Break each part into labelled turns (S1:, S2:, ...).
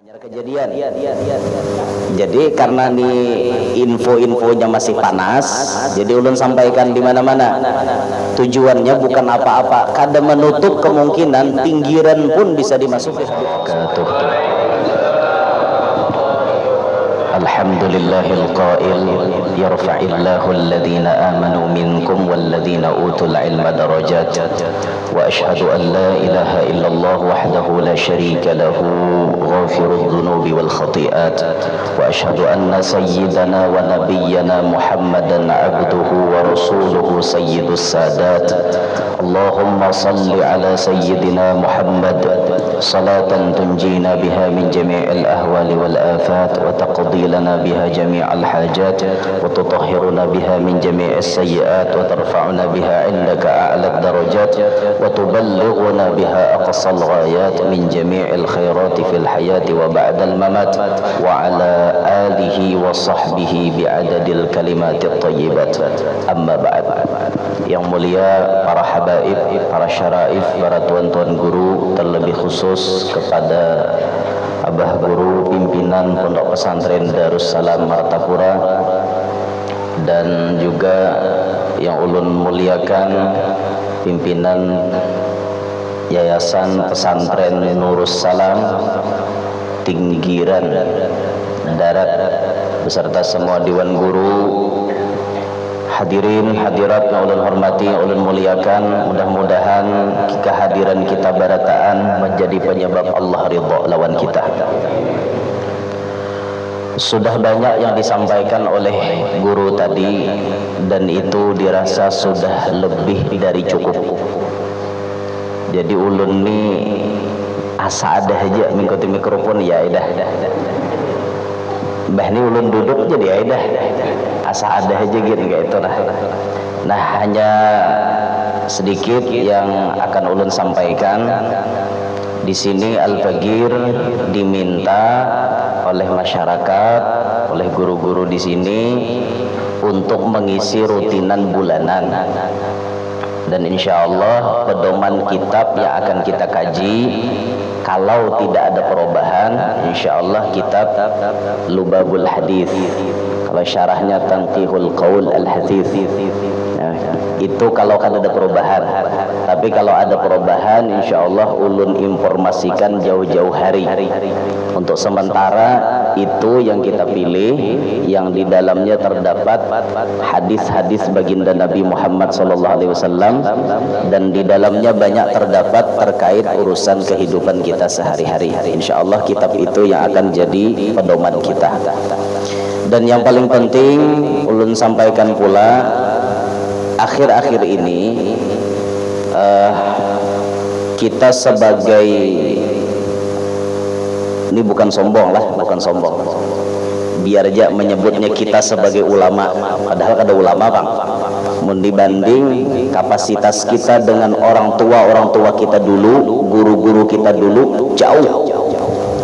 S1: Kejadian. Jadi karena nih info-infonya masih panas, jadi ulun sampaikan di mana-mana. Tujuannya bukan apa-apa, kada menutup kemungkinan pinggiran pun bisa dimasuki. Alhamdulillahil qail yarfa'illahu alladhina amanu minkum walladhina utul ilma darajat wa ashhadu an la ilaha illallah wahdahu la syarika lahu ghafirudz dzunubi wal khati'at wa ashhadu anna sayyidana wa nabiyyana Muhammadan abduhu wa rasuluhu sayyidus sadat. Allahumma salli ala sayyidina Muhammad salatan tunjina biha min jami'il ahwali wal afat wa taqdi lana biha jami'al hajat wa tutahhiruna biha min jami'is sayyi'at wa tarfa'una biha indaka a'la darajat wa tuballighuna biha aqsal ghayat min jami'il khairati fil hayati wa ba'dal mamat wa ala alihi wa sahbihi bi'adadil kalimatit thayyibat. Amma ba'd. Yang mulia para habaib, para syaraif, para tuan-tuan guru, terlebih khusus kepada Abah Guru pimpinan Pondok Pesantren Darussalam Martapura, dan juga yang ulun muliakan pimpinan Yayasan Pesantren Nurus Salam Tinggiran Darat beserta semua Dewan Guru, hadirin hadirat yang ulun hormati, yang ulun muliakan. Mudah-mudahan kehadiran kita barataan menjadi penyebab Allah ridha lawan kita. Sudah banyak yang disampaikan oleh guru tadi, dan itu dirasa sudah lebih dari cukup. Jadi ulun ni asa ada aja mengikuti mikrofon ya dah. Bah ni ulun duduk jadi dah. Asa ada aja gitu kayak itu lah. Nah, hanya sedikit yang akan ulun sampaikan. Di sini Al-Bagir diminta oleh masyarakat, oleh guru-guru di sini untuk mengisi rutinan bulanan. Dan insya Allah pedoman kitab yang akan kita kaji, kalau tidak ada perubahan, insya Allah kitab Lubabul Hadis, kalau syarahnya Tanqihul Qaul Al-Hadis. Nah, itu kalau kan ada perubahan. Tapi kalau ada perubahan, insya Allah ulun informasikan jauh-jauh hari. Untuk sementara itu yang kita pilih, yang di dalamnya terdapat hadis-hadis baginda Nabi Muhammad SAW, dan di dalamnya banyak terdapat terkait urusan kehidupan kita sehari-hari. Insya Allah kitab itu yang akan jadi pedoman kita. Dan yang paling penting ulun sampaikan pula, akhir-akhir ini kita sebagai, ini bukan sombong lah, bukan sombong, biar aja menyebutnya kita sebagai ulama, padahal ada ulama bang. Mun dibanding kapasitas kita dengan orang tua kita dulu, guru-guru kita dulu, jauh.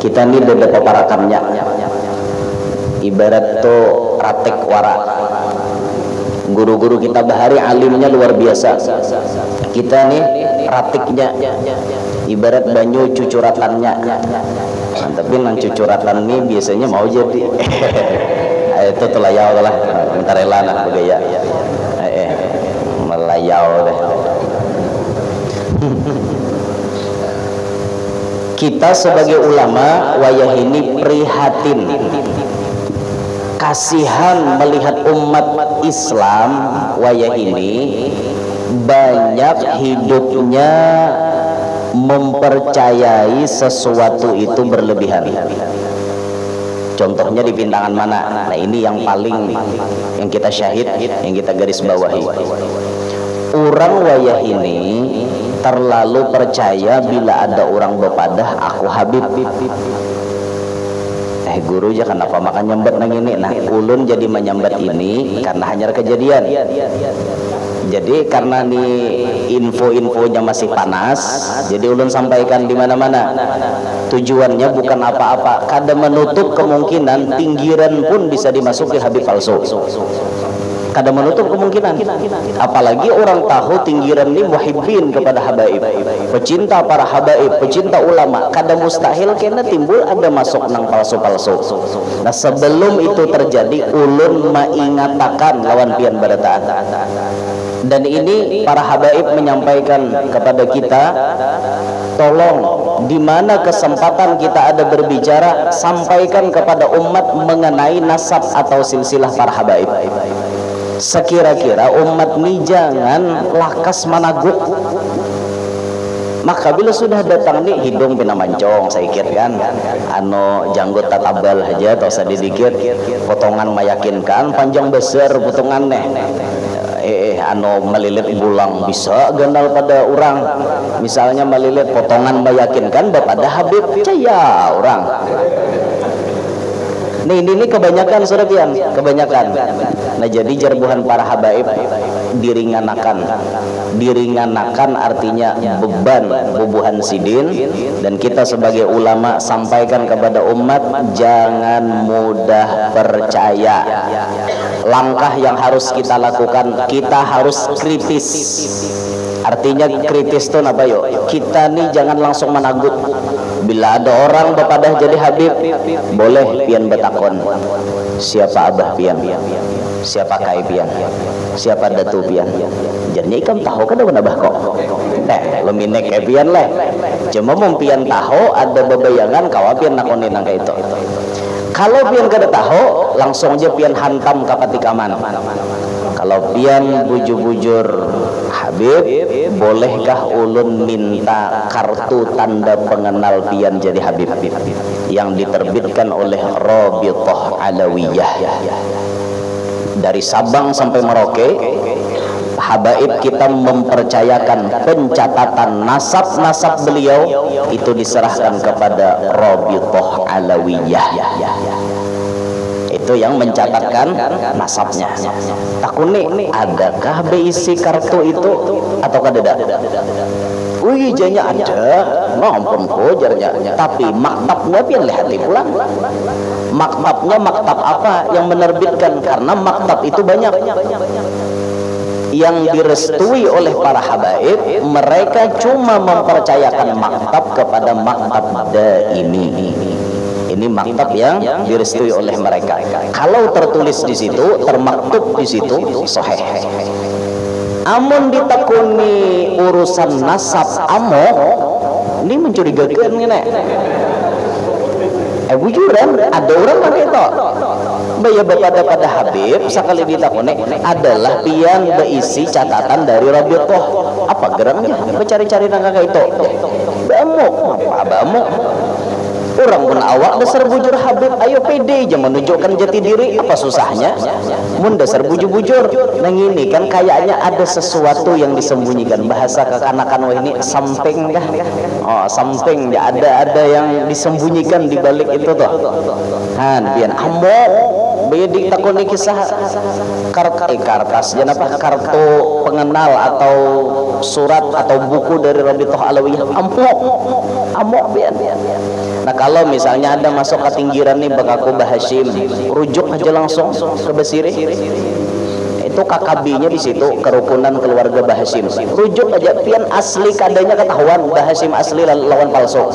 S1: Kita ini beda paparakannya, ibarat to ratek wara. Guru-guru kita bahari alimnya luar biasa, kita nih ratiknya ibarat banyu cucuratannya. Nah, tapi nang cucuratan nih biasanya mau jadi itu telayau lah, bentar rela nah begaya melayau deh. Kita sebagai ulama wayah ini prihatin, kasihan melihat umat Islam wayah ini banyak hidupnya mempercayai sesuatu itu berlebihan. Contohnya di pintangan mana? Nah, ini yang paling yang kita syahid, yang kita garis bawahi. Orang wayah ini terlalu percaya bila ada orang bepadah aku Habib. Guru aja kenapa makan nyambat nang ini. Nah, ulun jadi menyambat ini karena hanya kejadian. Jadi karena nih info-infonya masih panas, jadi ulun sampaikan di mana-mana. Tujuannya bukan apa-apa, kada menutup kemungkinan pinggiran pun bisa dimasuki Habib palsu. kada menutup kemungkinan. Apalagi orang tahu tinggiran ini muhibbin kepada habaib, pecinta para habaib, pecinta ulama, kada mustahil kena timbul ada masuk nang palsu-palsu. Nah sebelum itu terjadi ulun mengatakan lawan pian barataan. Dan ini para habaib menyampaikan kepada kita, tolong di mana kesempatan kita ada berbicara, sampaikan kepada umat mengenai nasab atau silsilah para habaib. Sekira-kira umat ini jangan lakas managuk. Maka bila sudah datang nih hidung pina mancong, saya kira kan, janggut tatabal aja atau sedikit, potongan meyakinkan, panjang besar potongannya. Melilit bulang bisa gandal pada orang, misalnya melilit potongan meyakinkan kepada Habib Caya orang. Ini kebanyakan surabian, kebanyakan. Nah jadi jarbuhan para habaib diringanakan artinya beban bubuhan sidin, dan kita sebagai ulama sampaikan kepada umat jangan mudah percaya. Langkah yang harus kita lakukan, kita harus kritis. Artinya kritis itu apa yuk? Kita nih jangan langsung menagut. Bila ada orang bepadah jadi Habib, boleh pian betakon, siapa abah pian, siapa kai pian, siapa datu pian. Jadinya ikam tahu kan ada abah kok. Lo minek pian leh. Cuma mumpian tahu ada bebayangan kawa pian nakonin nang itu. Kalau pian kada tahu, langsung aja pian hantam kapatikaman. Kalau pian bujur-bujur Habib, bolehkah ulun minta kartu tanda pengenal pian jadi Habib yang diterbitkan oleh Rabithah Alawiyah dari Sabang sampai Merauke. Habaib kita mempercayakan pencatatan nasab-nasab beliau itu diserahkan kepada Rabithah Alawiyah. Itu yang mencatatkan nasabnya. Takuni adakah berisi kartu itu atau kada? Wih janya ada, ngampun ko jarnya. Tapi maktabnya pian lihat pulang. Maktabnya maktab apa yang menerbitkan? Karena maktab itu banyak. Yang direstui oleh para habaib, mereka cuma mempercayakan maktab kepada maktab ini. Ini maktab yang direstui oleh mereka. Kalau tertulis di situ, termaktub di situ, sahih. Amun ditakuni urusan nasab ini mencurigakan ngene. Bujuran ada orang pakai itu. Baya pada Habib sekali ditakuni adalah pian berisi catatan dari Rabithah. Apa geramnya? Mencari-cari nangka itu. Bamuk, apa bamuk? Orang pun awak dasar bujur Habib, ayo pede aja menunjukkan jati diri, apa susahnya? Mun dasar bujur-bujur. Nah ini kan kayaknya ada sesuatu yang disembunyikan. Bahasa kekanakan wah ini samping kah? Oh samping ya, ada yang disembunyikan di balik itu tuh. Han pian amok bedik takoni kisah kartas jangan apa kartu pengenal atau surat atau buku dari Rabithah Alawiyah. Amok pian. Nah kalau misalnya ada masuk ketinggiran nih bakaku Bahashim, rujuk aja langsung ke Basiri. Itu KKB-nya di situ, kerukunan keluarga Bahashim. Rujuk aja pian asli kadanya ketahuan Bahashim asli lawan palsu.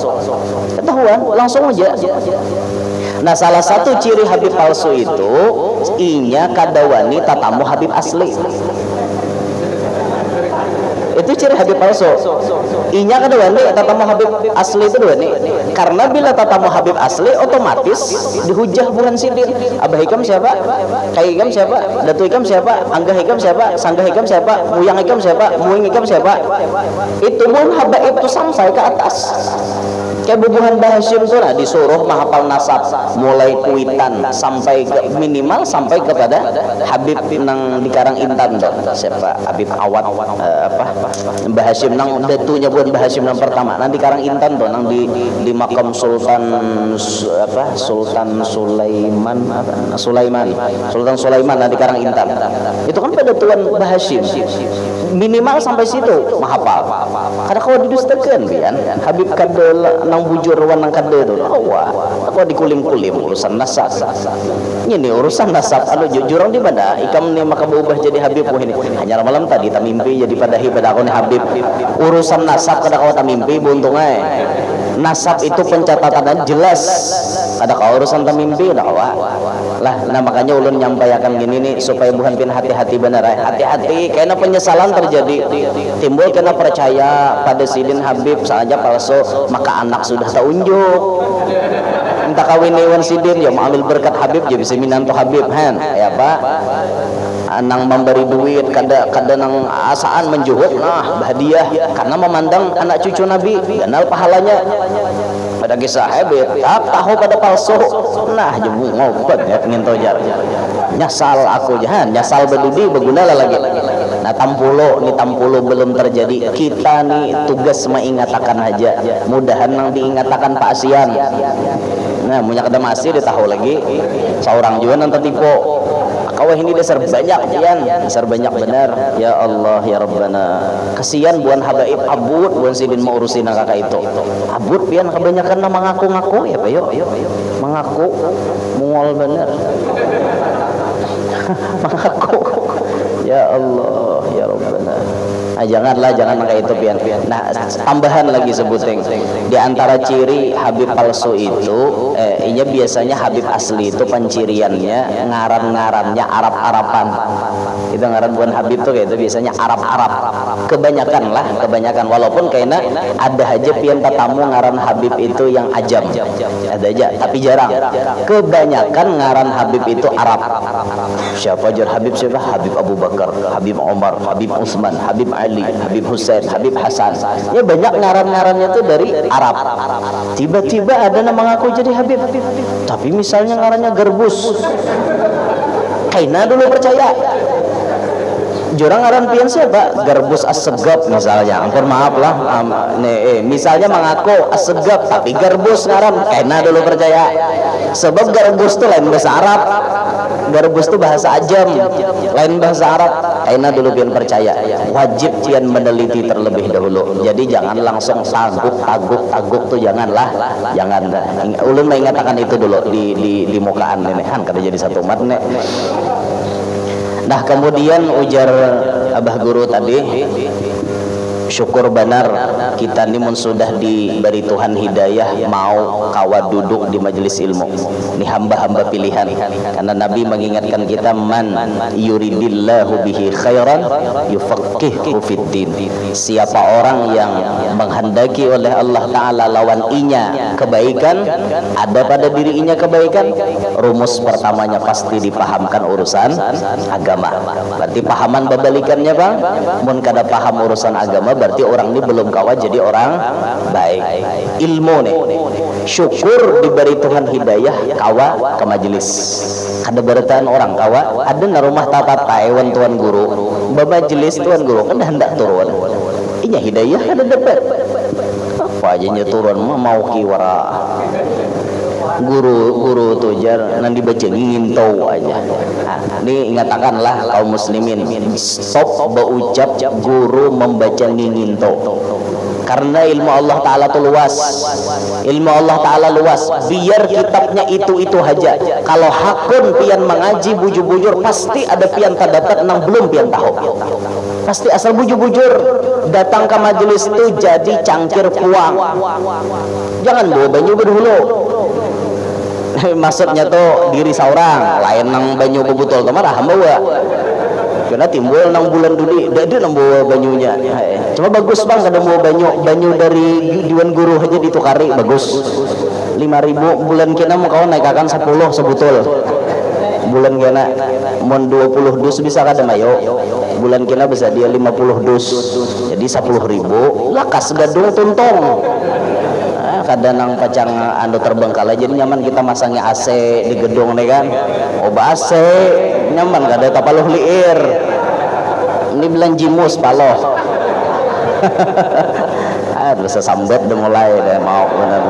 S1: Ketahuan langsung aja. Nah salah satu ciri Habib palsu itu inya kadawani tatamu Habib asli. Itu ciri Habib palsu. Inya kan dua nih, tatamu Habib asli itu dua nih. Karena bila tatamu Habib asli otomatis dihujah bukan sidin. Abah Hikam siapa? Kai Hikam siapa? Datu Hikam siapa? Angga Hikam siapa? Sangga Hikam siapa? Muyang Hikam siapa? Muing Hikam siapa? Itu pun habaib itu sampai ke atas. Kayak bubuhan Bahashim tuh lah disuruh menghafal nasab mulai kuitan sampai ke minimal sampai kepada Habib nang di Karang Intan tuh siapa Habib Awad Bahashim nang datunya bukan Bahashim nang pertama nang di Karang Intan tuh nang di makam Sultan Sulaiman nang di Karang Intan itu kan pada tuan Bahashim minimal sampai situ mahapal. Karena kalau didustakan pian Habib kade nang bujur wanang kade itu wah aku dikulim-kulim urusan nasab. Ini urusan nasab anu jujur di mana ikam ni maka berubah jadi Habib ini. Hanya malam tadi tak mimpi jadi padahi pada aku ni Habib. Urusan nasab kada kau tak mimpi buntung nasab itu pencatatannya jelas. Ada kau urusan tak mimpi dah lah. Nah makanya ulun nyampaikan gini nih supaya bukan pin hati-hati benar hati-hati karena penyesalan terjadi timbul karena percaya pada sidin Habib saja palsu maka anak sudah tak unjuk minta kawin dewan sidin ya mau ambil berkat Habib jadi bisa minantu Habib ya Pak nang memberi duit kada nang asaan menjuhut nah hadiah karena memandang anak cucu Nabi kenal pahalanya pada kisah Habib tak tahu pada palsu nah jebu ngobat ya ingin tojar nyasal aku jahan nyasal bedudi berguna lagi nah tampulo belum terjadi kita nih tugas mengingatakan aja mudahan nang diingatakan Pak Asian nah punya kada masih ditahu lagi seorang juga nanti tipu kawah ini dasar banyak pian dasar banyak benar ya Allah ya Rabbana kasihan buan habaib abud buan sidin mau urusin kakak itu abud pian kebanyakan nama ngaku-ngaku ya Pak yuk mengaku mual benar mengaku ya Allah ya Rabbana jangan kayak itu pian. Nah tambahan lagi sebuting di antara ciri Habib palsu itu inya biasanya Habib asli itu penciriannya ngaran-ngarannya Arab-Araban itu ngaran bukan Habib tuh kayak itu biasanya Arab-Arab kebanyakan walaupun kayaknya ada aja pian tatamu ngaran Habib itu yang ajam ada aja tapi jarang kebanyakan ngaran Habib itu Arab siapa aja Habib siapa Habib Abu Bakar Habib Omar Habib Utsman Habib Ali Habib Husain Habib Hasan ya banyak ngaran-ngarannya tuh dari Arab tiba-tiba ada nama ngaku jadi Habib tapi misalnya ngarannya Gerbus kaina dulu percaya jurang ngaran pian siapa Gerbus Assegaf misalnya ampun maaf lah misalnya mengaku Assegaf tapi Gerbus ngaran kaina dulu percaya sebab Gerbus tuh lain bahasa Arab Gerbus tuh bahasa ajam lain bahasa Arab kaina dulu pian percaya wajib pian meneliti terlebih dahulu jadi jangan langsung taguk tuh jangan ulun mengatakan itu dulu di mukaan ini kan kada jadi satu umat nih. Nah kemudian ujar Abah Guru tadi syukur benar kita ini sudah diberi Tuhan hidayah mau kawat duduk di majelis ilmu ini hamba-hamba pilihan karena Nabi mengingatkan kita man yuridillahu bihi khairan yufaqihu fiddin siapa orang yang menghendaki oleh Allah Ta'ala lawan inya kebaikan ada pada diri inya kebaikan rumus pertamanya pasti dipahamkan urusan agama berarti pahaman babalikannya Bang mun kada paham urusan agama berarti orang ini belum kawat jadi orang baik ilmu nih syukur diberi Tuhan hidayah kawa ke majelis ada beritaan orang kawa ada na rumah tata Taiwan tuan guru majelis tuan guru kan hendak turun inya hidayah ada dapat apa aja nya turun mau kiwara guru tujar nanti baca ingin tahu aja ini ingatakanlah kaum muslimin stop berucap guru membaca ingin tahu karena ilmu Allah Ta'ala itu luas ilmu Allah Ta'ala luas biar kitabnya itu aja kalau hakun pian mengaji bujur-bujur pasti ada pian tak dapat nang belum pian tahu pasti asal bujur-bujur datang ke majelis itu jadi cangkir kuang jangan bawa banyu berhulu maksudnya tuh diri seorang lain nang banyu bebutul kemana bawa karena timbul nang bulan dulu dadi nang bawa banyunya cuma bagus Bang kada bawa banyu dari Dewan Guru aja ditukari bagus 5.000 bulan kena mau kau naikakan 10 sebutul bulan kena mon 20 dus bisa kada mayo bulan kena bisa dia 50 dus jadi 10.000 lakas gadung tuntong kadang nang pacang ando terbengkalai jadi nyaman kita masangnya AC di gedung nih kan AC nyaman kada tapaluh liir ini bilang jimus paloh terus sambat udah mulai deh mau bener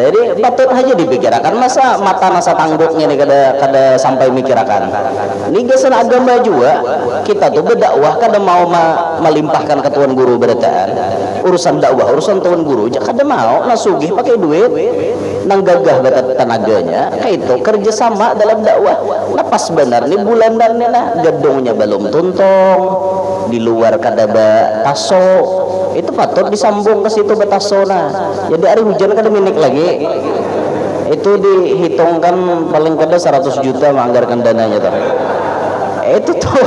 S1: Jadi patut aja dipikirkan, masa mata nasa tangguknya nih kada sampai mikirkan. Ini gesan agama juga kita tuh berdakwah kada mau melimpahkan ke tuan guru berataan. Urusan dakwah, urusan tuan guru kada mau nasugih pakai duit nang gagah batat tenaganya kayak itu kerjasama dalam dakwah. Nah pas benar nih bulanannya nah gedungnya belum tuntong, di luar kada taso, itu patut disambung ke situ batasona. Jadi hari hujan kada minik lagi, itu dihitungkan paling kada 100 juta menganggarkan dananya tuh. Itu tuh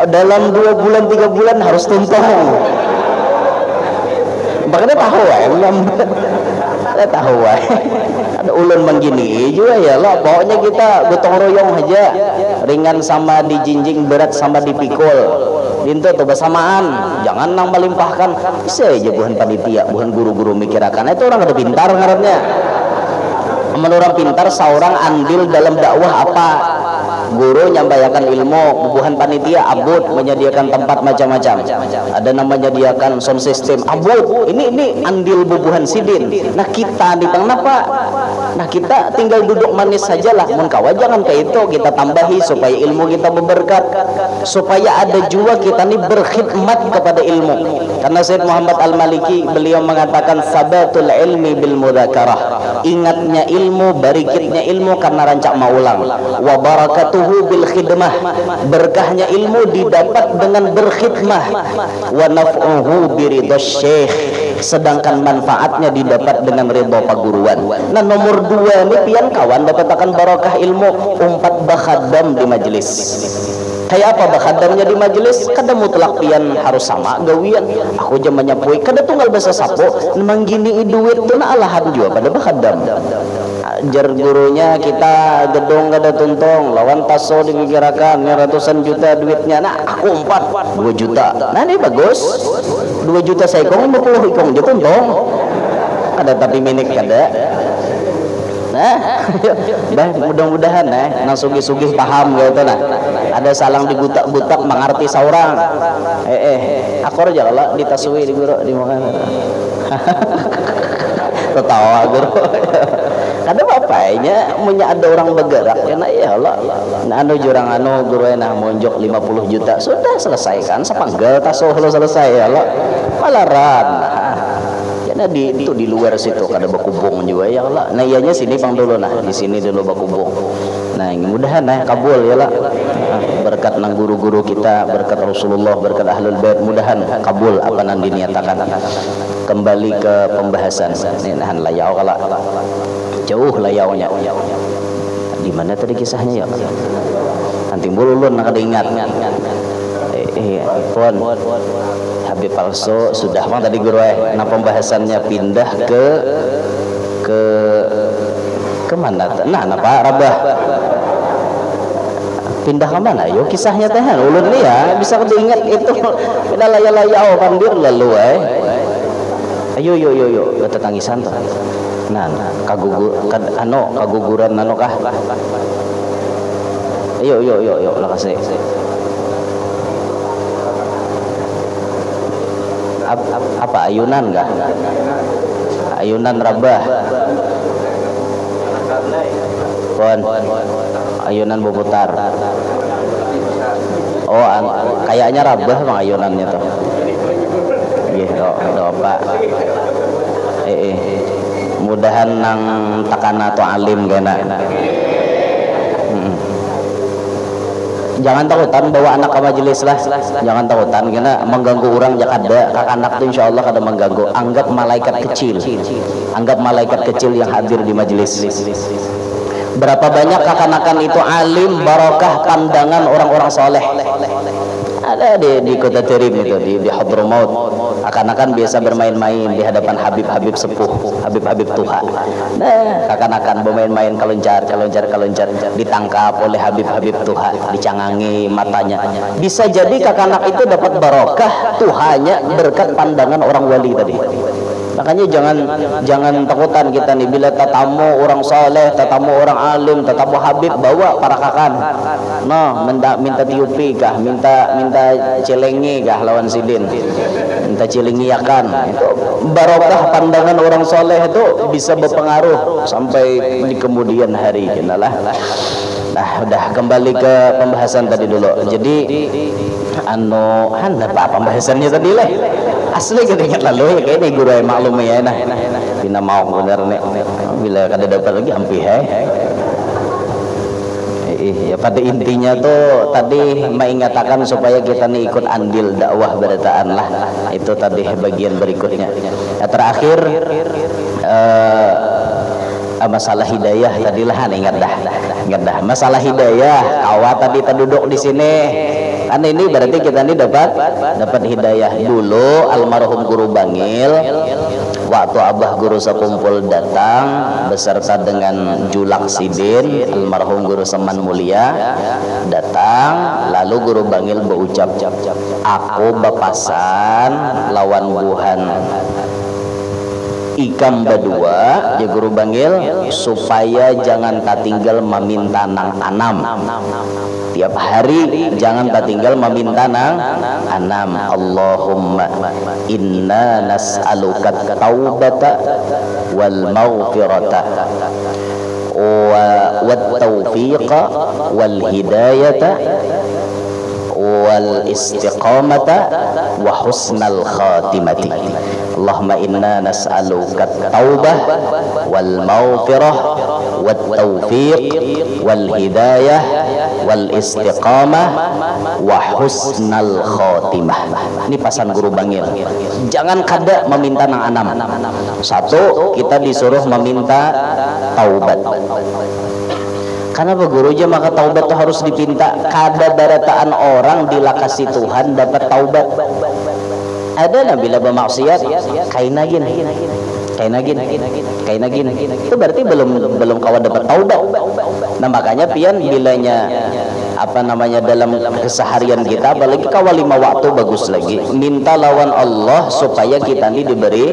S1: dalam 2 bulan 3 bulan harus tuntong. Makanya tahu tahu ada ulun menggini juga ya lo, pokoknya kita gotong royong aja, ringan sama dijinjing, berat sama dipikul, itu tuh bersamaan, jangan nang melimpahkan. Bisa aja bukan panitia, bukan guru-guru mikirakan, itu orang ada pintar ngarannya. Menurut orang pintar seorang andil dalam dakwah apa? Guru nyampaikan ilmu, bubuhan panitia abut menyediakan tempat macam-macam, ada namanya menyediakan sound system abut, ini andil bubuhan sidin. Nah kita di kenapa? Nah kita tinggal duduk manis sajalah, mun kawa jangan kayak itu, kita tambahi supaya ilmu kita berberkat, supaya ada juga kita nih berkhidmat kepada ilmu. Karena Sayyid Muhammad Al-Maliki beliau mengatakan sabatul ilmi bil mudzakarah, ingatnya ilmu, barikitnya ilmu karena rancak maulang, wa barakatuhu bil khidmah, berkahnya ilmu didapat dengan berkhidmah, wa naf'uhu biridhas syekh, sedangkan manfaatnya didapat dengan ridha paguruan. Nah nomor 2 ini pian kawan dapat akan barokah ilmu umpat bakhadam di majelis. Kayak apa bakhadamnya di majelis? Kada mutlak pian harus sama gawian. Aku jam menyapui kada tunggal bahasa sapo menggini duit tuh na alahan juga pada bakhadam. Jar gurunya kita gedung kada tuntong lawan taso dipikirakan ratusan juta duitnya. Nah aku 2 juta. Nah ini bagus, 2 juta saya kong 50 ikong dia tuntong kada tapi minik kada. Nah mudah-mudahan nang sugih-sugih paham gitu nah, ada salang digutak-gutak mengerti seorang akor aja kalau ditasui di guru di makan tertawa guru. Ada bapaknya punya ada orang bergerak enak ya Allah. Nah anu jurang anu guru enak monjok 50 juta sudah selesaikan sepanggal taso selesai ya Allah malaran. Nah itu di luar situ kada bakubung juga ya Allah. Nah ianya sini pang dulu nah, di sini dulu bakubung. Nah mudahan kabul ya Allah. Berkat nang guru-guru kita, berkat Rasulullah, berkat Ahlul Bait, mudahan kabul apa nang diniatakan. Kembali ke pembahasan. Ini nahan layau kala. Jauh layaunya. Di mana tadi kisahnya ya? Nanti mulun nak ada ingat. Pon Habib palsu sudah bang tadi guru nah pembahasannya pindah ke mana? Nah Pak Rabah pindah ke mana? Yo kisahnya teh ulun nih ya bisa diingat itu pindah layau pandir lalu ayo kita tangisan tuh. Nah kaguguran kah? Ayo lah kasih. Apa ayunan kah? Ayunan Rabah. Pon. Ayunan Buputar. Oh, kayaknya Rabah bang ayunannya tuh. Gitu, Pak. Mudahan nang takana tu alim kena. Jangan takutan bawa anak ke majelis lah, jangan takutan karena mengganggu orang jakada. Anak tuh insya Allah kada mengganggu. Anggap malaikat kecil, anggap malaikat kecil yang hadir di majelis. Berapa banyak kakanakan itu alim, barokah pandangan orang-orang soleh. Ada di kota Terim itu di Hadramaut. Akan-akan biasa bermain-main di hadapan Habib-Habib sepuh, Habib-Habib Tuhan. Nah, akan-akan bermain-main keloncar, ditangkap oleh Habib-Habib Tuhan, dicangangi matanya. Bisa jadi kakak-anak itu dapat barokah Tuhannya berkat pandangan orang wali tadi. Makanya jangan takutan kita nih bila tatamu orang soleh, tatamu orang alim, tatamu habib bawa para kakan. No, minta tiupi kah, minta celengi kah lawan sidin. Minta cilingi akan. Itu barokah pandangan orang soleh itu bisa berpengaruh sampai di kemudian hari. Nah, udah kembali ke pembahasan tadi dulu. Jadi apa pembahasannya tadi lah? Asli ketika lalu ya kayaknya guru yang maklum ya nah. Bina mau bener nih. Bila kada dapat lagi hampir ya pada intinya tuh tadi mengatakan supaya kita nih ikut andil dakwah beritaan lah. Itu tadi bagian berikutnya. Ya, terakhir masalah hidayah tadilah ingat dah masalah hidayah awal tadi terduduk di sini kan ini berarti kita ini dapat hidayah dulu. Almarhum Guru Bangil waktu Abah Guru sekumpul datang beserta dengan Julak Sidin, almarhum Guru Seman Mulia datang, lalu Guru Bangil berucap, aku bapasan lawan buhan ikam berdua ya Guru Bangil supaya jangan tak tinggal meminta nang anam tiap hari, jangan tak tinggal meminta nang anam. Allahumma inna nas'aluka taubata wal maghfirata wa taufiqa wal hidayata wal istiqamata wa husnal khatimati. Allahumma inna nas'aluka taubah wal maghfirah wat taufiq wal hidayah wal istiqamah wa husnal khatimah. Ini pasan Guru Bangil. Jangan kada meminta nang anam. Satu, kita disuruh meminta taubat. Karena begurunya maka taubat itu harus dipinta. Kada barataan orang dilakasi Tuhan dapat taubat. Ada bila bermaksiat kainagin itu berarti belum kawan dapat taubat. Nah makanya pian bilanya dalam keseharian kita apalagi kawal 5 waktu bagus lagi minta lawan Allah supaya kita ini diberi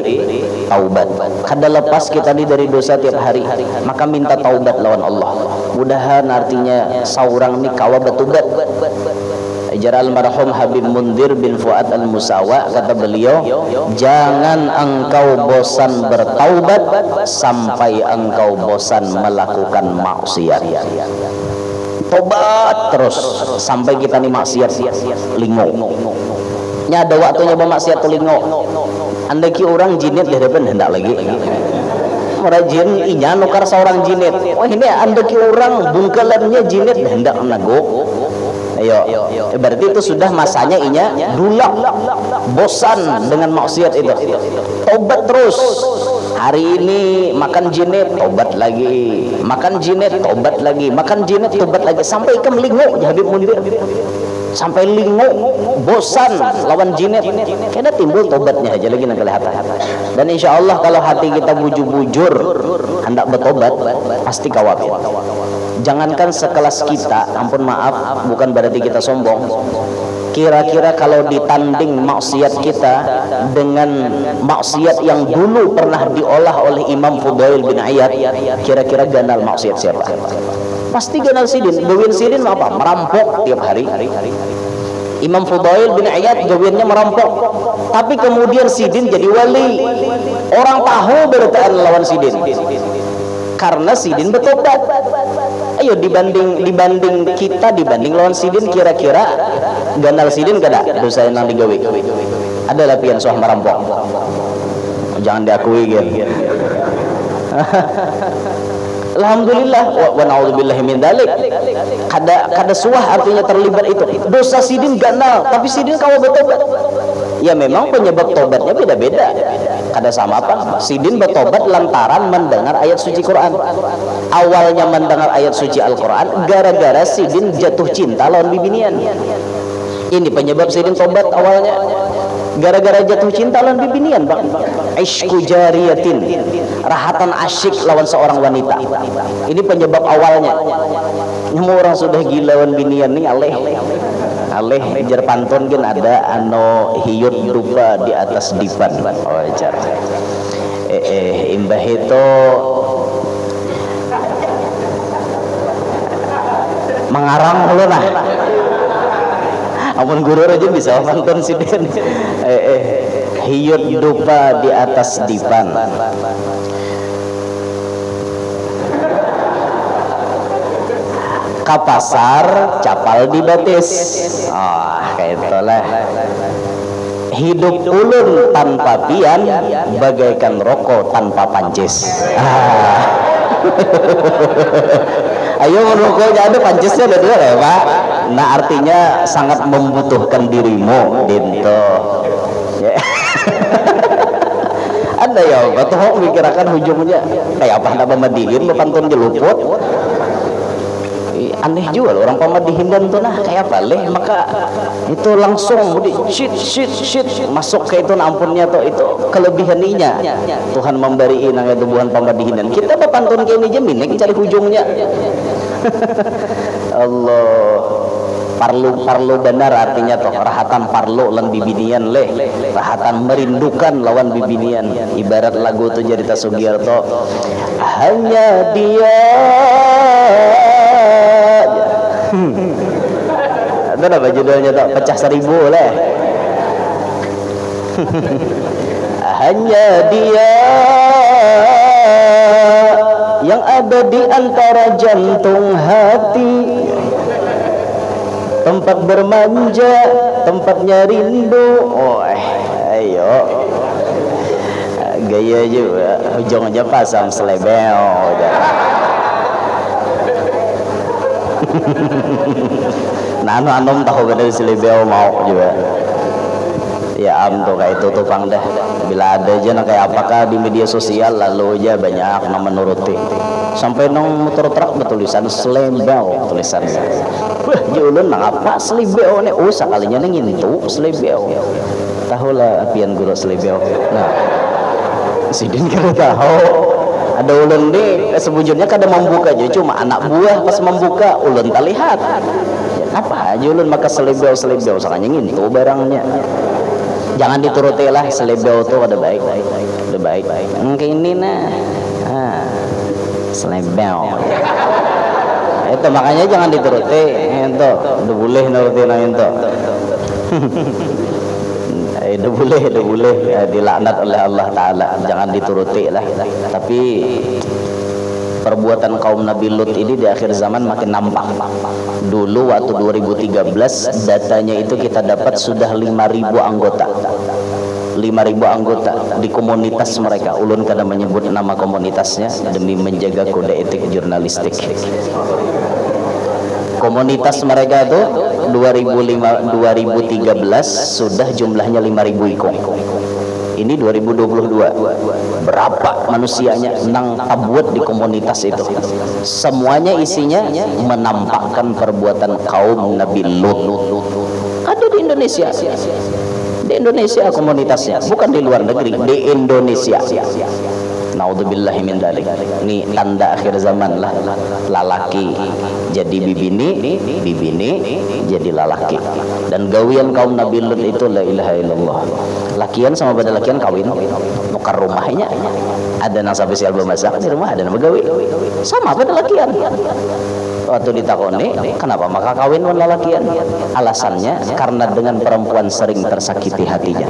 S1: taubat. Kada lepas kita ini dari dosa tiap hari maka minta taubat lawan Allah. Mudahan artinya seorang ini kawa bertobat. Ajar almarhum Habib Mundir bin Fuad Al-Musawa kata beliau, jangan engkau bosan bertaubat sampai engkau bosan melakukan maksiat. Tobat terus sampai kita nih maksiat lingo. Nya ada waktunya bermaksiat tuh lingo. Andaki orang jinit di depan hendak lagi. Merajin inya nukar seorang jinit. Oh ini andaki orang bungkalannya jinit hendak nago. Ayo, berarti itu sudah masanya inya dulak, bosan dengan maksiat itu. Tobat terus. Hari ini makan jinet, tobat lagi. Makan jinet, tobat lagi. Makan jinet, tobat lagi. Sampai ikam lingo, Habib Mundir. Sampai lingo, bosan lawan jinet. Kena timbul tobatnya aja lagi nak kelihatan. Dan insya Allah kalau hati kita bujur-bujur hendak bertobat, pasti kawabit. Jangankan sekelas kita, ampun maaf, bukan berarti kita sombong. Kira-kira kalau ditanding maksiat kita dengan maksiat yang dulu pernah diolah oleh Imam Fudail bin Iyad, kira-kira ganal maksiat siapa? Pasti ganal Sidin. Gawin Sidin apa? Merampok tiap hari. Imam Fudail bin Iyad gawinnya merampok, tapi kemudian Sidin jadi wali. Orang tahu beritaan lawan Sidin karena Sidin bertobat. Ayo dibanding kita dibanding lawan Sidin, kira-kira ganal Sidin kada dosa yang digawe. Ada lapian soal merampok. Jangan diakui gitu. Alhamdulillah wa na'udzubillahi min dzalik. Kada suah artinya terlibat itu. Dosa Sidin ganal, tapi Sidin kawa bertobat. Ya memang penyebab tobatnya beda-beda. Kada sama apa? Sidin bertobat lantaran mendengar ayat suci Quran. Awalnya mendengar ayat suci Al-Quran gara-gara Sidin jatuh cinta lawan bibinian. Ini penyebab Sidin tobat awalnya. Gara-gara jatuh cinta lawan bibinian, Bang. Ishku jariyatin, rahatan asyik lawan seorang wanita. Ini penyebab awalnya. Nyemu orang sudah gila lawan binian nih aleh jar pantun kan ada hiyut dupa di atas dipan. Oh jar. Imbah itu mengarang lu nah. Ampun guru aja bisa pantun Sidin. Hiyut dupa di atas dipan. Ka pasar capal di batis. Kayak itulah. Hidup ulun tanpa pian bagaikan rokok tanpa pancis. Ayo rokoknya ada, pancisnya ada dua ya Pak. Nah artinya sangat membutuhkan dirimu dinto. Ada ya Pak tuh mikirakan ujungnya kayak apa nama madihin bepantun jeluput. Aneh juga loh, orang pamadihin dan tuh nah kayak apa leh, maka itu langsung di shit masuk ke itu ampunnya tuh, itu kelebihaninya Tuhan memberi nang itu bukan pamadihinan. Kita bepantun kayak ini aja minik cari ujungnya. Allah parlu benar artinya toh rahatan parlu lan bibinian leh, rahatan merindukan lawan bibinian. Ibarat lagu tuh Jarita Sugiarto, hanya dia. Itu apa judulnya tuh? Pecah 1000 leh. Hanya dia yang ada di antara jantung hati, tempat bermanja, tempatnya rindu. Ayo gaya juga ujung aja pasang selebel. Nah anom tahu bener selebel mau juga. Ya tuh kayak itu tukang dah. Bila ada aja nah kayak apakah di media sosial lalu aja banyak yang menuruti. Sampai nong motor truk bertulisan selebel tulisannya. Wah, julun nang apa selebel nih? Sekalinya nengin itu selebel. Tahulah apian guru selebel. Nah, sidin kira tahu. Ada ulun deh sebujurnya kada membuka aja, cuma anak buah pas membuka ulun tak lihat. Ya, apa aja ulun maka selebel sakanya ngintu barangnya. Jangan dituruti lah, selebel tuh ada baik. Kayak ini nah. Selebel. Itu makanya jangan dituruti. Itu udah boleh nuruti nang itu. Udah boleh dilaknat oleh Allah Ta'ala. Jangan dituruti lah. Tapi perbuatan kaum Nabi Lut ini di akhir zaman makin nampak. Dulu waktu 2013 datanya itu kita dapat sudah 5.000 anggota. 5.000 anggota di komunitas mereka. Ulun kada menyebut nama komunitasnya demi menjaga kode etik jurnalistik. Komunitas mereka itu 2013 sudah jumlahnya 5.000 ikon. Ini 2022 berapa manusianya nang tabuat di komunitas itu? Semuanya isinya menampakkan perbuatan kaum Nabi Lut. Ada di Indonesia. Di Indonesia komunitasnya, bukan di luar negeri, di Indonesia. Naudzubillahi min dzalik. Ini tanda akhir zaman lah. Lalaki jadi bibini jadi lalaki. Dan gawian kaum Nabi Lut itu la ilaha illallah. Lakian sama pada lakian kawin nukar rumahnya. Ada nang sampai sial bemasak di rumah, ada nang begawi. Sama pada lakian. Waktu ditakoni, kenapa maka kawin wan lalakian? Alasannya karena dengan perempuan sering tersakiti hatinya.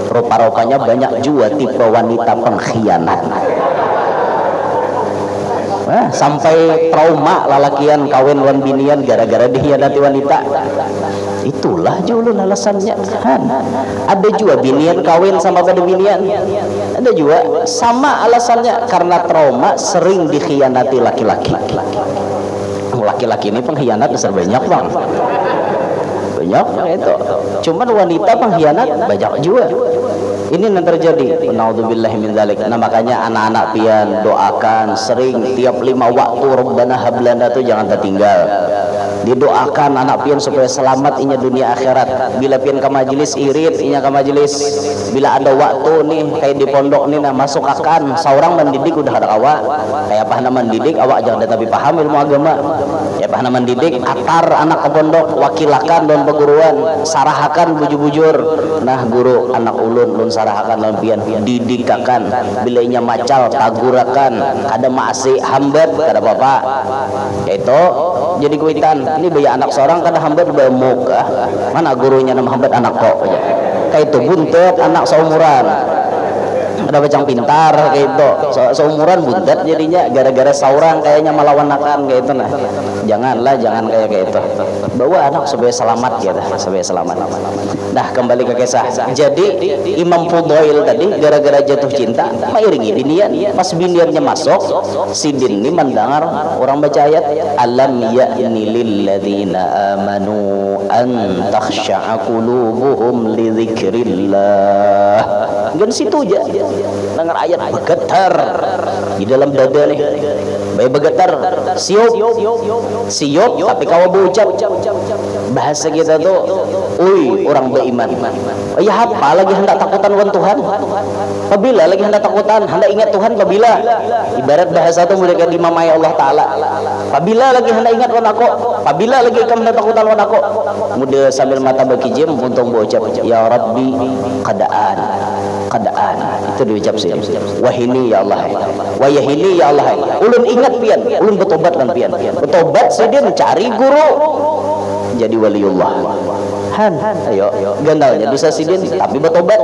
S1: Rupa-rupanya banyak juga tipe wanita pengkhianat. Sampai trauma lalakian kawin wan binian gara-gara dikhianati wanita. Itulah julun alasannya kan. Ada juga binian kawin sama pada binian. Ada juga sama alasannya karena trauma sering dikhianati laki-laki. Laki-laki ini pengkhianat besar banyak bang. Banyak itu. Cuman wanita pengkhianat banyak juga. Ini yang terjadi. Naudzubillahi min dzalik. Nah makanya anak-anak pian doakan sering tiap 5 waktu Rabbana hablana tuh jangan tertinggal. Didoakan anak pian supaya selamat inya dunia akhirat. Bila pian ke majelis irit inya ke majelis. Bila ada waktu nih kayak di pondok nih nah masuk akan seorang mendidik udah ada awak. Kayak apa nama mendidik awak jangan tapi paham ilmu agama. Ya apa nama mendidik atar anak ke pondok wakilakan dan peguruan sarahakan bujur-bujur. Nah guru anak ulun sarahakan lampian didikakan bila inya macal tagurakan ada masih hambat kada apa-apa. Itu jadi kuitan ini bayar anak seorang kada hambat bayar muka mana gurunya nama hambat anak kok aja kayak itu buntet anak seumuran. Ada bacang pintar kayak itu, seumuran buntet jadinya gara-gara seorang kayaknya melawan-lawan kayak itu. Nah jangan kayak itu, bawa anak supaya selamat gitu, supaya selamat. Nah kembali ke kisah. Jadi Imam Fudail tadi gara-gara jatuh cinta mengiringi binian, pas biniannya masuk si din ini mendengar orang baca ayat alam ya'ni lilladzina amanu an takhsha'a qulubuhum li dzikrillah. Gan situ aja dengar ayat bergetar di dalam dada nih, bayi bergetar siup tapi kalau berucap bahasa kita tuh ui orang beriman ya apa lagi hendak takutan wan Tuhan apabila lagi hendak takutan hendak ingat Tuhan apabila ibarat bahasa tuh mereka dimamai Allah Ta'ala apabila lagi hendak ingat wan aku apabila lagi kamu hendak takutan wan aku muda sambil mata berkijim untung berucap ya Rabbi qadaan itu diucap sih wahini ya Allah wayahini ya Allah ulun ingat pian ulun bertobat kan pian bertobat sedih cari guru jadi waliullah han ayo gandalnya dosa sidin tapi bertobat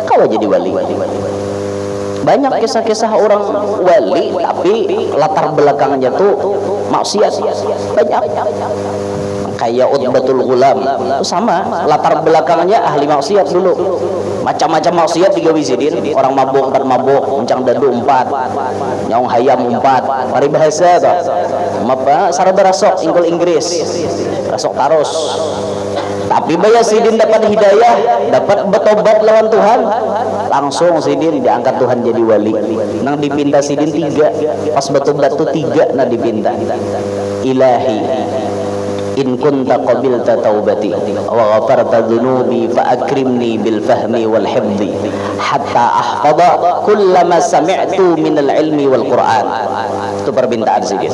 S1: kau jadi wali. Banyak kisah-kisah orang wali tapi latar belakangnya tuh maksiat banyak. Kayak Utbatul Ghulam itu sama latar belakangnya ahli maksiat dulu, macam-macam maksiat tiga wisidin, orang mabuk 4 mabuk, mencang dadu 4, nyong hayam 4, mari bahasa tuh apa saraba rasok ingkul Inggris rasok tarus. Tapi bayar sidin dapat hidayah, dapat bertobat lawan Tuhan, langsung sidin diangkat Tuhan jadi wali. Nang dipinta sidin 3, pas bertobat tuh 3 nah dipinta. Ilahi in kunta qabilta taubati wa ghafarta dhunubi fa akrimni bil fahmi wal hifdhi hatta ahfadha kullama sami'tu min al ilmi wal Qur'an. Itu permintaan sidin.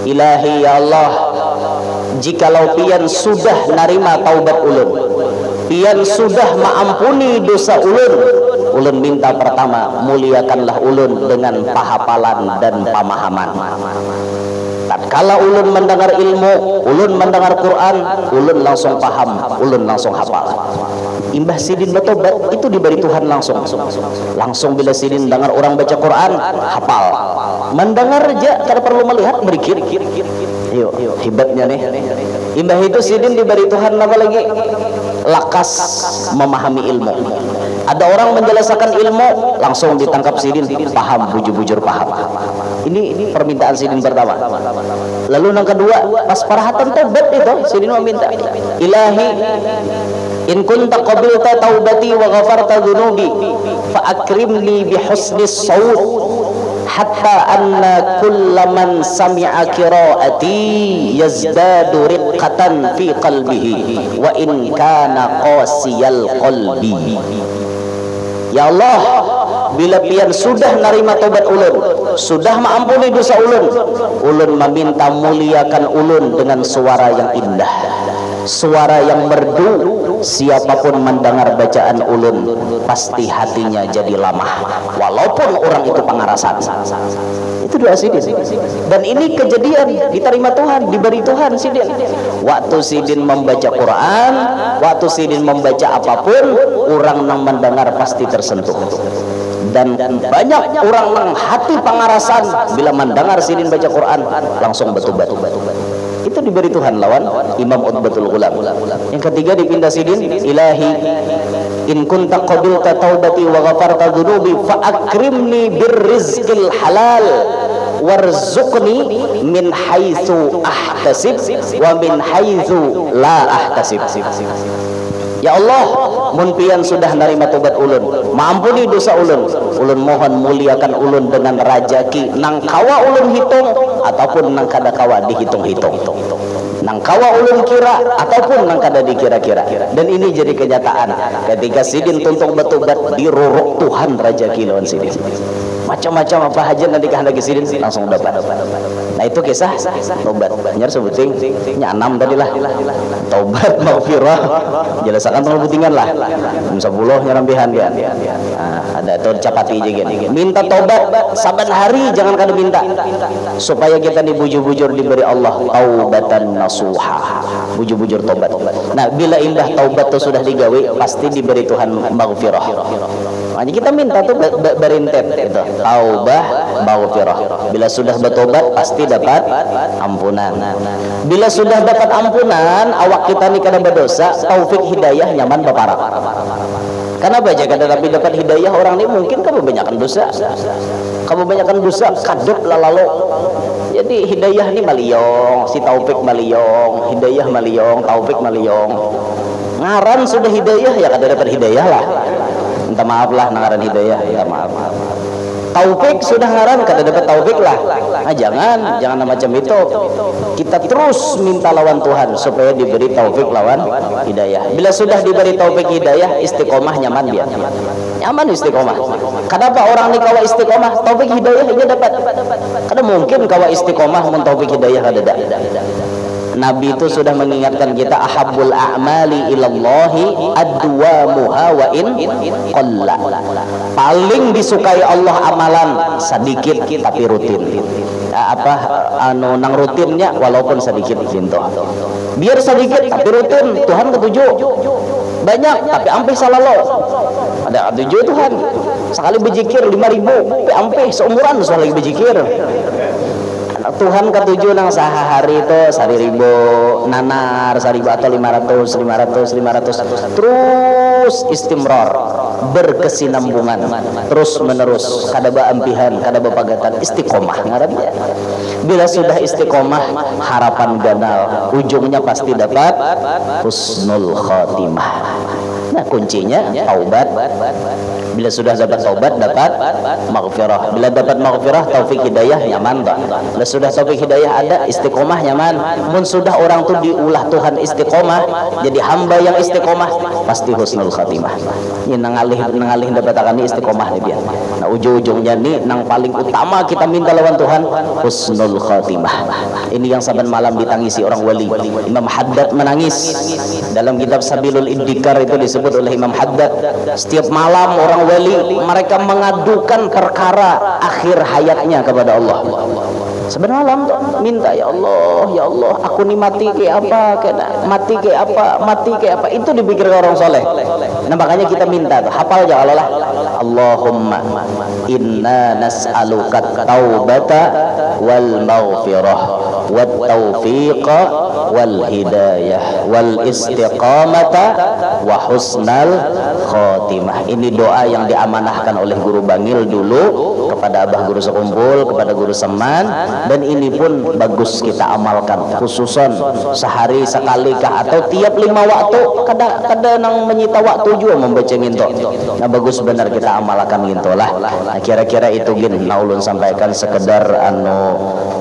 S1: Ilahi ya Allah, jikalau pian sudah narima taubat ulun, pian sudah maampuni dosa ulun minta pertama muliakanlah ulun dengan pahapalan dan pemahaman. Tatkala ulun mendengar ilmu, ulun mendengar Quran, ulun langsung paham, ulun langsung hafal. Imbah sidin bertobat itu diberi Tuhan langsung bila sidin dengar orang baca Quran hafal, mendengar aja kada perlu melihat berikir. Yuk hebatnya nih. Imbah itu sidin diberi Tuhan apa lagi? Lakas memahami ilmu. Ada orang menjelaskan ilmu langsung ditangkap sidin paham, bujur-bujur paham. Ini permintaan sidin pertama. Lalu yang kedua pas parahatan tobat itu sidin meminta ilahi in kunta qabilta taubati wa ghafarta dhunubi fa akrimni bi husnis saut hatta anna kullaman sami'a qiraati yazdadu riqqatan fi qalbihi wa in kana qasiyal qalbi. Ya Allah, bila pian sudah narima tobat ulun, sudah maampuni dosa ulun meminta muliakan ulun dengan suara yang indah, suara yang merdu. Siapapun mendengar bacaan ulun pasti hatinya jadi lamah walaupun orang itu pengarasan. Itu doa sidin. Dan ini kejadian diterima Tuhan, diberi Tuhan sidin. Waktu sidin membaca Quran, waktu sidin membaca apapun, orang yang mendengar pasti tersentuh. Dan banyak orang yang hati pengarasan bila mendengar sidin baca Quran langsung bertobat. Itu diberi Tuhan lawan Imam Utbatul Ghulam. Yang ketiga dipindah sidin ilahi in kunta qabilta taubati wa ghafarta dhunubi fa akrimni birrizqil halal warzuqni min haitsu ahtasib wa min haitsu la ahtasib. Ya Allah, mun pian sudah narima tobat ulun, maampuni dosa ulun mohon muliakan ulun dengan rajaki nang kawa ulun hitung ataupun nang kada kawa dihitung-hitung, nang kawa ulun kira ataupun nang kada dikira-kira. Dan ini jadi kenyataan ketika sidin tuntung bertobat diruruk Tuhan rajaki lawan sidin. Macam-macam apa aja nanti kehendaki sidin langsung dapat. Nah itu kisah taubat. Nyar sebuting nya 6 tadi lah. Taubat, maghfirah, jelasakan pengebutingan lah. 10 nyarambihan dia. Ada itu capati aja gini. Minta taubat saban hari, jangan kada minta. Supaya kita dibujur-bujur diberi Allah taubatan nasuha. Bujur-bujur taubat. Nah, bila indah taubat itu sudah digawe, pasti diberi Tuhan maghfirah. Makanya kita minta tuh berintet gitu. Taubah, maghfirah. Bila sudah bertobat pasti dapat ampunan. Bila sudah dapat ampunan, awak kita nih kada berdosa, taufik hidayah nyaman baparak. Kenapa aja kada tapi dapat hidayah orang ini mungkin kebanyakan dosa. Kebanyakan dosa kadep lalalo. Jadi hidayah ini maliyong, si taufik maliyong, hidayah maliyong, taufik maliyong. Ngaran sudah hidayah ya kada dapat hidayah lah. Minta maaf lah ngaran hidayah, minta maaf. Taufik sudah ngaran kada dapat taufik lah. Nah, jangan macam itu. Kita terus minta lawan Tuhan supaya diberi taufik lawan hidayah. Bila sudah diberi taufik hidayah, istiqomah nyaman dia. Nyaman istiqomah. Kenapa orang ni kawa istiqomah, taufik hidayah dia dapat. Kada mungkin kawa istiqomah mun taufik hidayah kada ada. Nabi itu sudah mengingatkan kita ahabbul a'mali ilallahi adwamuha wa in qalla. Paling disukai Allah amalan sedikit tapi rutin. Nang rutinnya walaupun sedikit gitu. Biar sedikit tapi rutin, Tuhan ketujuh. Banyak tapi ampe salalo. Ada ketujuh Tuhan. Sekali berzikir 5.000, ampe seumuran sekali berzikir. Tuhan ketujuh nang sehari itu 1.000 nanar 1.000 atau 500 terus istimrar berkesinambungan terus menerus kada ampihan kada pagatan istiqomah ngarannya. Bila sudah istiqomah harapan ganal ujungnya pasti dapat husnul khatimah. Nah kuncinya taubat. Bila sudah dapat taubat dapat maghfirah. Bila dapat maghfirah taufik hidayah nyaman tak. Bila sudah taufik hidayah ada istiqomah nyaman. Mun sudah orang tu diulah Tuhan istiqomah jadi hamba yang istiqomah pasti husnul khatimah. Ini nangalih dapat akan istiqomah ni biar. Nah ujung-ujungnya ni nang paling utama kita minta lawan Tuhan husnul khatimah. Ini yang saban malam ditangisi orang wali. Imam Haddad menangis dalam kitab Sabilul Indikar itu disebut oleh Imam Haddad. Setiap malam orang wali mereka mengadukan perkara akhir hayatnya kepada Allah. Sebenarnya malam minta ya Allah aku ni mati ke apa mati ke apa itu dipikirkan orang soleh. Nah makanya kita minta tuh hafal aja Allah. Allahumma inna nas'aluka taubata wal maghfirah wat taufiqa wal hidayah wal istiqamata wa husnal khatimah. Ini doa yang diamanahkan oleh Guru Bangil dulu kepada Abah Guru Sekumpul, kepada Guru Seman, dan ini pun bagus kita amalkan khususan sehari sekali kah atau tiap 5 waktu kada nang menyita waktu juga membaca nginto. Nah bagus benar kita amalkan nginto lah. Nah kira-kira itu gin naulun sampaikan sekedar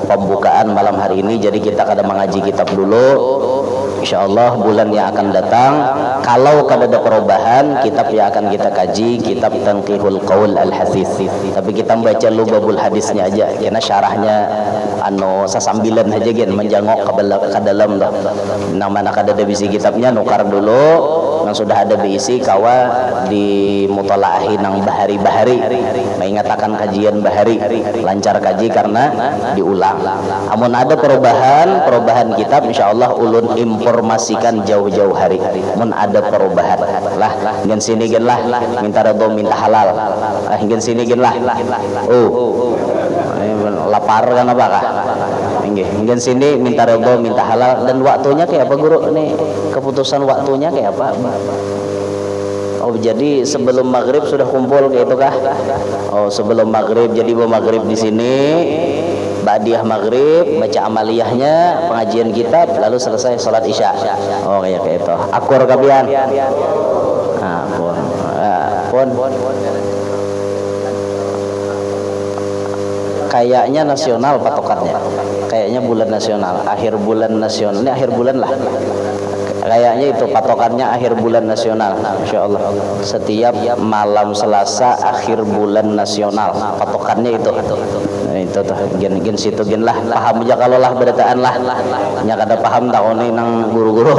S1: pembukaan malam hari ini. Jadi kita kada mengaji kitab dulu. InsyaAllah bulan yang akan datang kalau kada ada perubahan kitab yang akan kita kaji kitab Tanqihul Qaul Al-Hadits. Tapi kita membaca lubabul hadisnya aja karena syarahnya sasambilan aja gen menjangok ke dalam dah. Nang mana kada ada bisi kitabnya nukar dulu, nang sudah ada bisi kawa di mutalaahi nang bahari-bahari mengatakan kajian bahari lancar kaji karena diulang. Amun ada perubahan kitab insyaallah ulun informasikan jauh-jauh hari. Mun ada perubahan lah ngan sini gen lah minta redho minta halal. Ngan sini gen lah. Lapar kan apa kah? Nggih sini minta redho minta halal dan waktunya kayak apa guru ini keputusan waktunya kayak apa? Oh jadi sebelum maghrib sudah kumpul kayak itu kah? Oh sebelum maghrib jadi maghrib di sini. Ba'diyah maghrib baca amaliyahnya pengajian kitab lalu selesai sholat isya. Oh kayak itu akur kabian pun kayaknya nasional patokannya kayaknya bulan nasional akhir bulan nasional ini akhir bulan lah
S2: Kayaknya itu patokannya akhir bulan nasional. Masya Allah. Setiap malam Selasa akhir bulan nasional. Patokannya itu. Nah, itu tuh gen situ gen lah paham aja kalau lah berataan lah. Nya kada paham takoni nang guru-guru.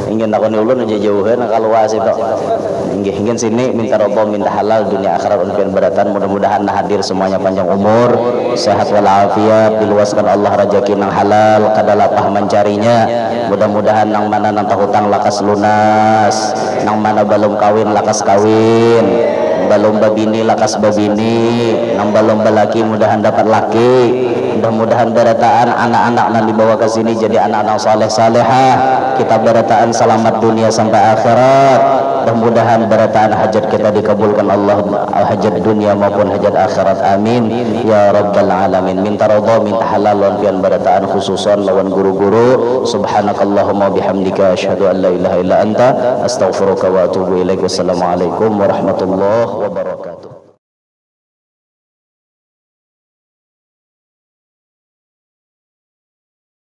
S2: Ingin takoni ulun aja jauhan kalau was itu. Ingin sini minta robo minta halal dunia akhirat unpian beratan, mudah-mudahan hadir semuanya panjang umur, sehat walafiat, diluaskan Allah rezeki nang halal, kada lapah mencarinya. Mudah-mudahan nang mana nang hutang lakas lunas, nang mana belum kawin lakas kawin, belum babini lakas babini, nang belum balaki mudahan dapat laki. Mudah-mudahan berataan anak-anak yang dibawa ke sini jadi anak-anak saleh-salehah. Kita berataan selamat dunia sampai akhirat. Mudah-mudahan berataan hajat kita dikabulkan Allah, hajat dunia maupun hajat akhirat. Amin ya rabbal alamin. Minta ridha, minta halal lawan pian berataan khususan lawan guru-guru. Subhanakallahumma bihamdika asyhadu an la ilaha illa anta astaghfiruka wa atubu ilaik. Wassalamualaikum warahmatullahi wabarakatuh.